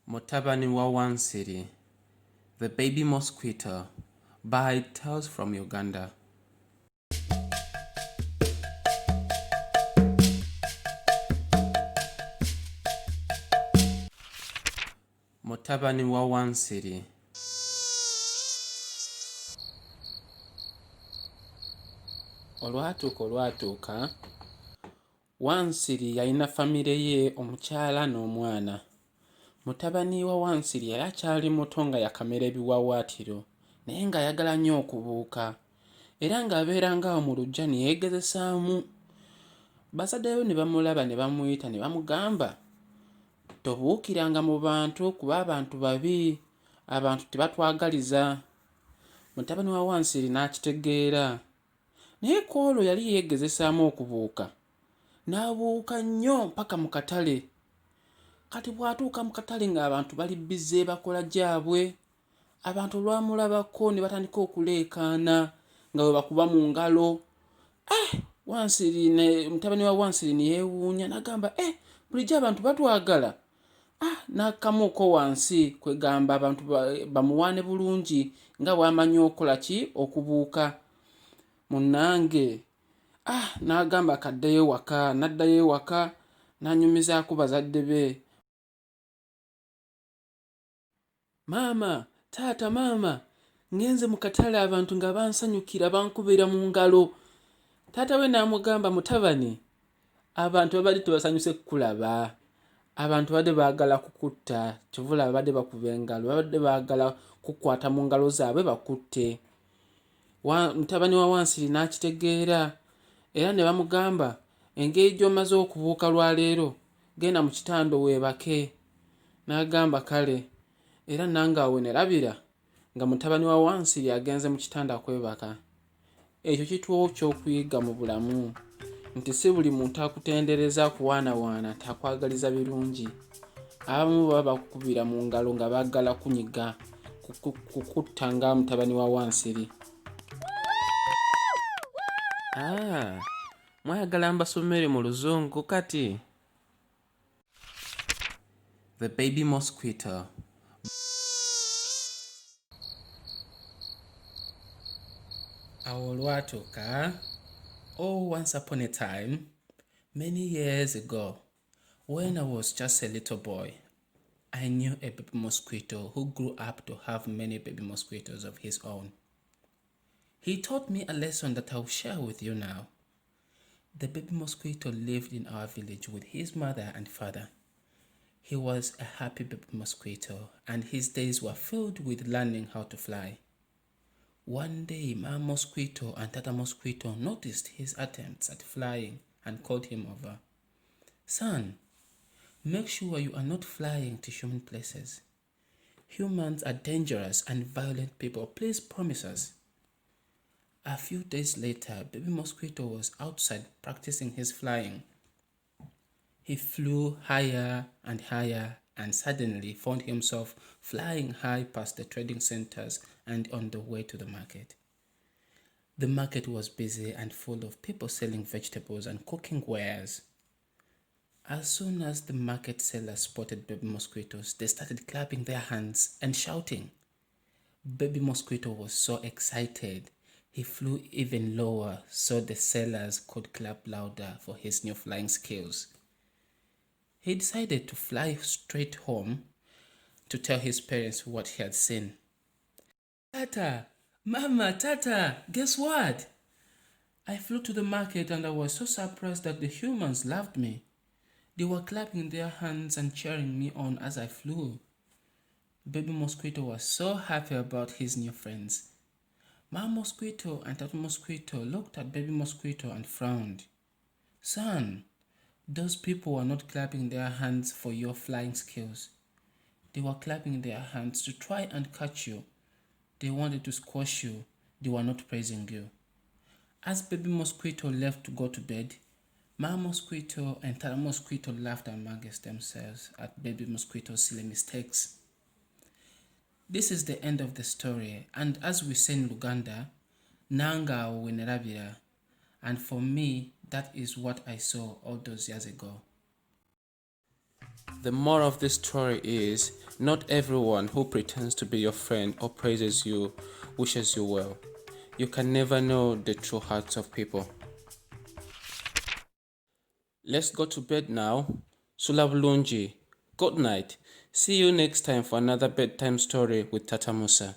Mutabanni wa Wansiri, The Baby Mosquito by Tales From Uganda. Mutabanni wa Wansiri. Olwatuuka Wansiri yalina famire ye omukyala n'omwana. Mutabani wa Wansiri yali akyali muto nga yakamera ebiwawaatiro naye ng'ayagala nnyo okubuuka era ng'abeerangawo mu luggya ne yeegezesaamu. Bazadde be ne bamulaba ne bamuyita ne bamugamba, tobuukiranga mu bantu kuba abantu babi, abantu tebatwagaliza. Mutabani wa Wansiri n'akitegeera naye ku olwo yali yeegezesaamu okubuuka, n'abuuka nnyo mpaka mu katale. Kati bw'atuuka mu katale ng'abantu bali bizze bakola gyabwe, abantu olwamulabako ne batandika okuleekaana nga bwe bakuba mu ngalo. Mutabani wa Wansiri ne yeewuunya n'agamba, bulijjo abantu batwagala. N'akkamuuko wansi kwegamba abantu bamuwaane bulungi nga bw'amanyi okukola ki, okubuuka. Munnange n'agamba kaddeyo waka, n'addayo ewaka n'anyumizaako bazadde be. Maama, taata, maama, ngenze mu katale abantu nga bansanyukira bankubira mu ngalo. Taata we n'amugamba, Mutabani, abantu babadde tebasanyuse kukulaba, abantu babadde baagala kukutta, kyovula babadde bakuba engalo, babadde baagala kukwata mu ngalo zaabwe bakutte. Mutabani wa Wansiri n'akitegeera era ne bamugamba, engeri gy'omaze okubuuka lwaleero, genda mu kitanda weebake. N'agamba kale, era nange awo ne labira nga mutabani wa Wansiri agenze mu kitanda kwebaka. Ekyo kituwa ky'okuyiga mu bulamu nti si buli muntu akutendereza kuwaanawaana takwagaliza birungi. Abamu baba bakukubira mu ngalo nga baagala kunyiga, kukutta nga mutabani wa Wansiri. Mwayagala mbasomere mu Luzungu kati? The Baby Mosquito. Awo olwatuuka, once upon a time, many years ago, when I was just a little boy, I knew a baby mosquito who grew up to have many baby mosquitoes of his own. He taught me a lesson that I'll share with you now. The baby mosquito lived in our village with his mother and father. He was a happy baby mosquito, and his days were filled with learning how to fly. One day, Mama Mosquito and Taata Mosquito noticed his attempts at flying and called him over. Son, make sure you are not flying to human places. Humans are dangerous and violent people. Please promise us. A few days later, Baby Mosquito was outside practicing his flying. He flew higher and higher and suddenly found himself flying high past the trading centers and on the way to the market. The market was busy and full of people selling vegetables and cooking wares. As soon as the market sellers spotted baby mosquitoes, they started clapping their hands and shouting. Baby Mosquito was so excited, he flew even lower so the sellers could clap louder for his new flying skills. He decided to fly straight home to tell his parents what he had seen. Tata, Mama, Tata, guess what? I flew to the market and I was so surprised that the humans loved me. They were clapping their hands and cheering me on as I flew. Baby Mosquito was so happy about his new friends. Mama Mosquito and Taata Mosquito looked at Baby Mosquito and frowned. Son, those people were not clapping their hands for your flying skills. They were clapping their hands to try and catch you. They wanted to squash you. They were not praising you. As Baby Mosquito left to go to bed, Mama Mosquito and Taata Mosquito laughed amongst themselves at Baby Mosquito's silly mistakes. This is the end of the story, and as we say in Luganda, Nanga Wenerabira, and for me, that is what I saw all those years ago. The moral of this story is not everyone who pretends to be your friend or praises you wishes you well. You can never know the true hearts of people. Let's go to bed now. Sula bulungi. Good night. See you next time for another bedtime story with Taata Musa.